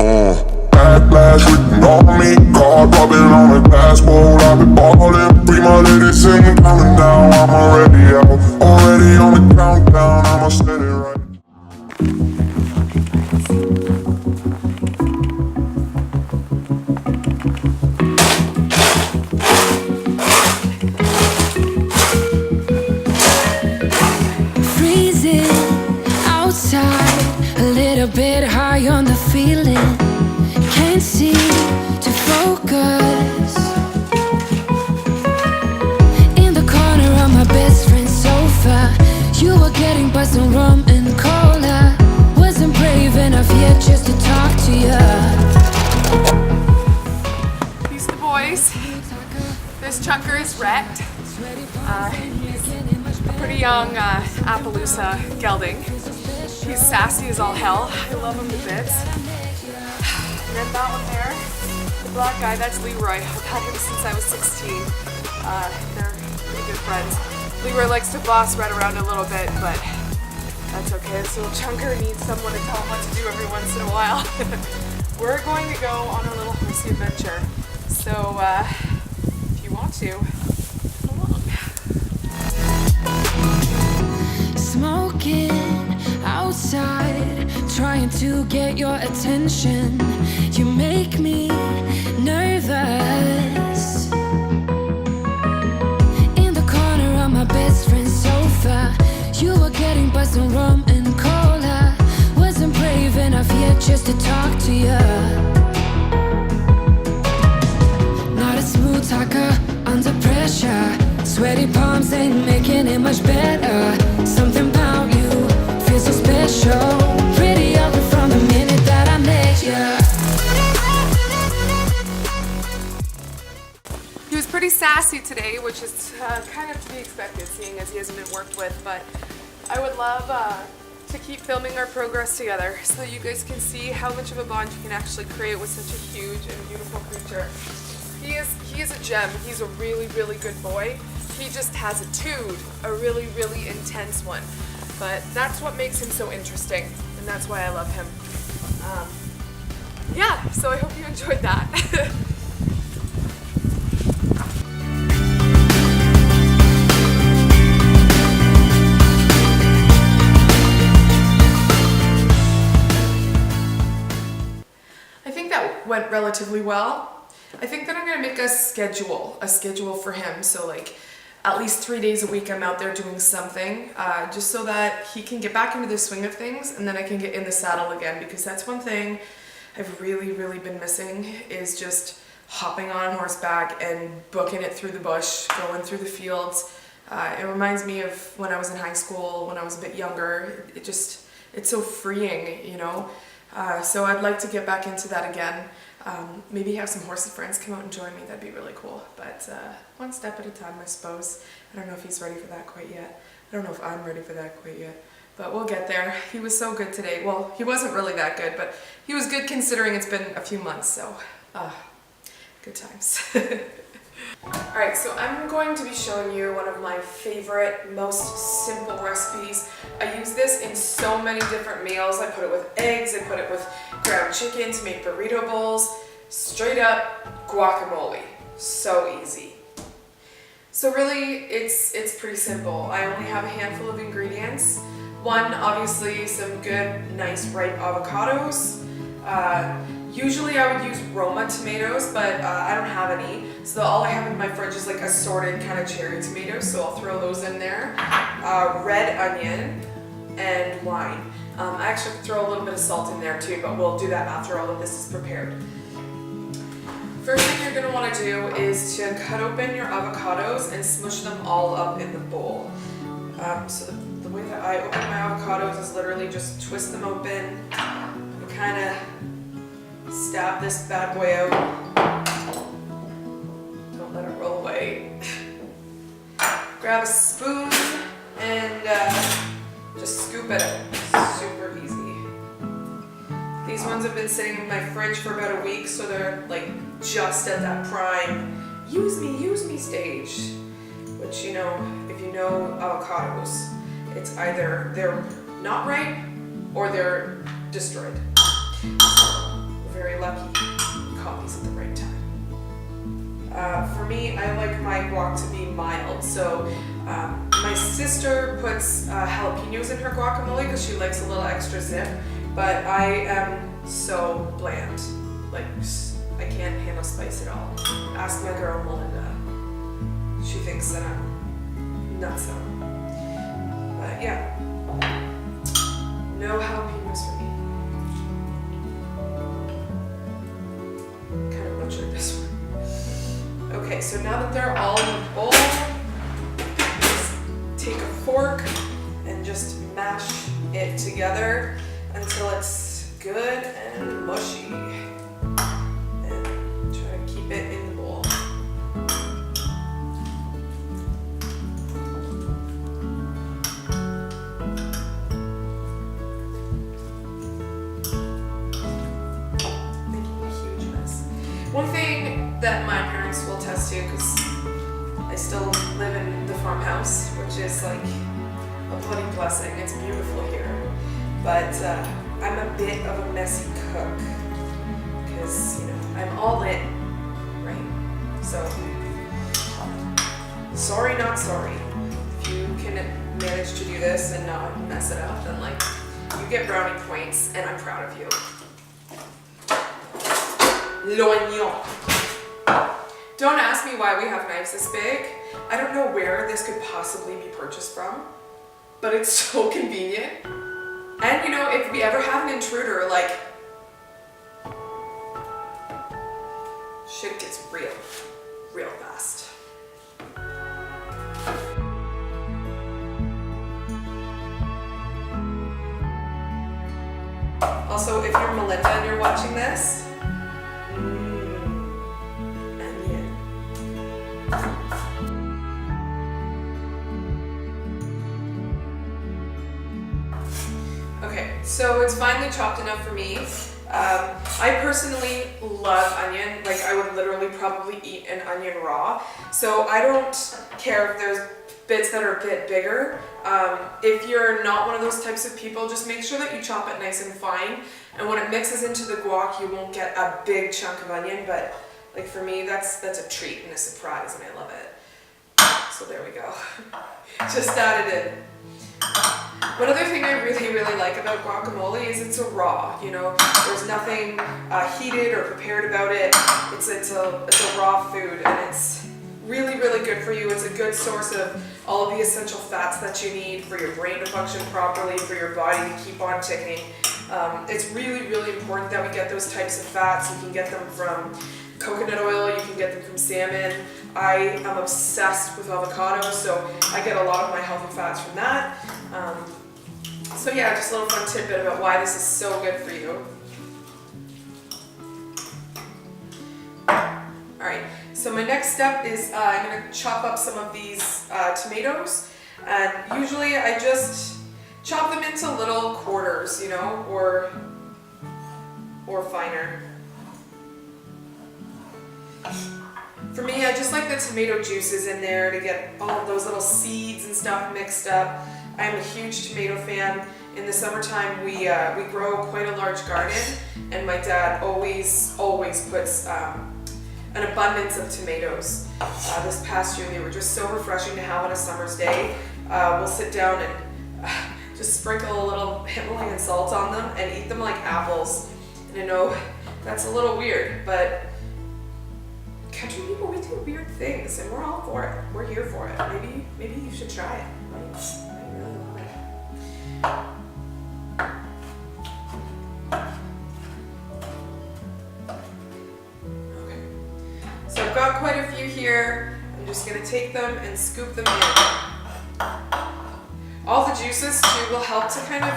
Backlash written on me, card rubbing on my passport. I've been ballin', free my lady singing, coming down. I'm already out, already on the countdown. I'ma set it right. A bit high on the feeling, can't seem to focus. In the corner of my best friend's sofa, you were getting buzzed on rum and cola. Wasn't brave enough yet just to talk to you. These are the boys. This chunker is Rhett. He's a pretty young Appaloosa gelding. He's sassy as all hell. I love him to bits. And then that one there, the black guy, that's Leroy. I've had him since I was 16. They're pretty good friends. Leroy likes to boss Rhett around a little bit, but that's okay. This little chunker needs someone to tell him what to do every once in a while. We're going to go on a little horsey adventure. So, if you want to, come along. Smoking outside, trying to get your attention. You make me nervous. In the corner of my best friend's sofa, you were getting buzzed on rum and cola. Wasn't brave enough yet just to talk to you. Not a smooth talker under pressure. Sweaty palms ain't making it much better. Something about you feels so special. Pretty ugly from the minute that I met you. He was pretty sassy today, which is kind of to be expected, seeing as he hasn't been worked with, but I would love to keep filming our progress together so that you guys can see how much of a bond you can actually create with such a huge and beautiful creature. He is a gem. He's a really, really good boy. He just has a tood, a really, really intense one. But that's what makes him so interesting, and that's why I love him. Yeah, so I hope you enjoyed that. I think that went relatively well. I think that I'm gonna make a schedule for him. So like at least 3 days a week I'm out there doing something, just so that he can get back into the swing of things, and then I can get in the saddle again, because that's one thing I've really, really been missing, is just hopping on horseback and booking it through the bush, going through the fields. It reminds me of when I was in high school, when I was a bit younger. It's so freeing, you know? So I'd like to get back into that again. Maybe have some horsey friends come out and join me. That'd be really cool. But one step at a time, I suppose. I don't know if he's ready for that quite yet. I don't know if I'm ready for that quite yet. But we'll get there. He was so good today. Well, he wasn't really that good, but he was good considering it's been a few months, so good times. Alright, so I'm going to be showing you one of my favorite, most simple recipes. I use this in so many different meals. I put it with eggs, I put it with ground chicken to make burrito bowls. Straight up guacamole. So easy. So really, it's pretty simple. I only have a handful of ingredients. One, obviously, some good, nice, ripe avocados. Usually I would use Roma tomatoes, but I don't have any. So all I have in my fridge is like assorted kind of cherry tomatoes, so I'll throw those in there. Red onion and wine. I actually throw a little bit of salt in there too, but we'll do that after all of this is prepared. First thing you're going to want to do is to cut open your avocados and smush them all up in the bowl. So the way that I open my avocados is literally just twist them open and kind of stab this bad boy out. Don't let it roll away. Grab a spoon and just scoop it out. Super easy. These ones have been sitting in my fridge for about a week, so they're like just at that prime use me stage. Which, you know, if you know avocados, it's either they're not ripe or they're destroyed. Over I like my guac to be mild. So my sister puts jalapenos in her guacamole because she likes a little extra zip. But I am so bland. Like, I can't handle spice at all. Ask my girl Melinda. She thinks that I'm nutso. But yeah, no jalapenos for me. Kind of butchered this one. Okay, so now that they're all in the bowl, just take a fork and just mash it together until it's good and mushy. And try to keep it in the bowl. Making a huge mess. One thing that my parents will attest to, because I still live in the farmhouse, which is like a bloody blessing. It's beautiful here. But I'm a bit of a messy cook because, you know, I'm all in, right? So, sorry, not sorry. If you can manage to do this and not mess it up, then like, you get brownie points and I'm proud of you. L'oignon. Don't ask me why we have knives this big. I don't know where this could possibly be purchased from, but it's so convenient. And you know, if we ever have an intruder, like, shit gets real fast. Also, if you're Melinda and you're watching this, onion. Okay, so it's finally chopped enough for me. I personally love onion. Like, I would literally probably eat an onion raw. So I don't care if there's bits that are a bit bigger. If you're not one of those types of people, just make sure that you chop it nice and fine. And when it mixes into the guac, you won't get a big chunk of onion. But like for me, that's a treat and a surprise, and I love it. So there we go. Just added it. One other thing I really like about guacamole is it's a raw, you know, there's nothing heated or prepared about it. It's a raw food, and it's really good for you. It's a good source of all of the essential fats that you need for your brain to function properly, for your body to keep on ticking. It's really important that we get those types of fats. You can get them from coconut oil, you can get them from salmon. I am obsessed with avocado, so I get a lot of my healthy fats from that. So yeah, just a little fun tidbit about why this is so good for you. Alright, so my next step is I'm going to chop up some of these tomatoes, and usually I just chop them into little quarters, you know, or finer. For me, I just like the tomato juices in there to get all of those little seeds and stuff mixed up. I'm a huge tomato fan. In the summertime, we grow quite a large garden, and my dad always puts an abundance of tomatoes. This past year, they were just so refreshing to have on a summer's day. We'll sit down and just sprinkle a little Himalayan salt on them and eat them like apples. And I know that's a little weird, but country people, we do weird things, and we're all for it. We're here for it. Maybe you should try it. Right? I really love it. Okay. So I've got quite a few here. I'm just gonna take them and scoop them in. All the juices too will help to kind of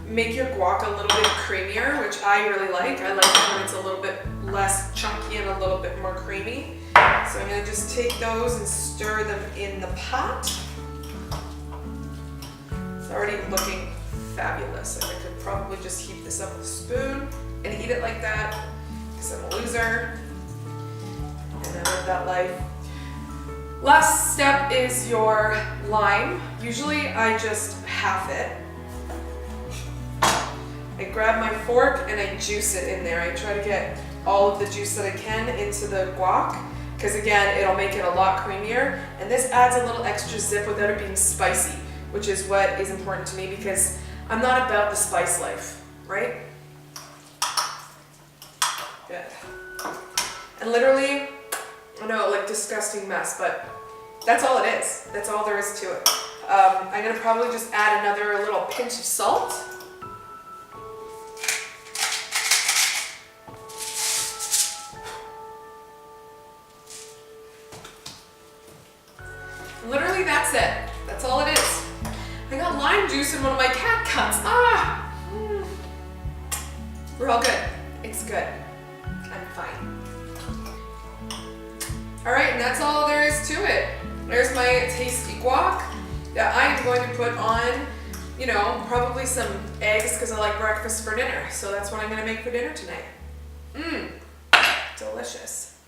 make your guac a little bit creamier, which I really like. I like it when it's a little bit less chunky and a little bit more creamy. So I'm going to just take those and stir them in the pot. It's already looking fabulous. I could probably just heat this up with a spoon and eat it like that, because I'm a loser and I live that life. Last step is your lime. Usually I just half it. I grab my fork and I juice it in there. I try to get all of the juice that I can into the guac, because again, it'll make it a lot creamier, and this adds a little extra zip without it being spicy, which is what is important to me because I'm not about the spice life, right? Good. And literally, I know, like disgusting mess, but that's all it is. That's all there is to it. I'm gonna probably just add another little pinch of salt. Literally, that's it. That's all it is. I got lime juice in one of my cat cups. Ah! We're all good. It's good. I'm fine. All right, and that's all there is to it. There's my tasty guac that I'm going to put on, you know, probably some eggs because I like breakfast for dinner. So that's what I'm going to make for dinner tonight. Delicious.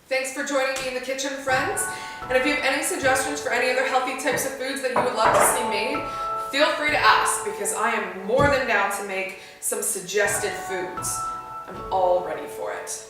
Thanks for joining me in the kitchen, friends. And if you have any suggestions for any other healthy types of foods that you would love to see made, feel free to ask because I am more than down to make some suggested foods. I'm all ready for it.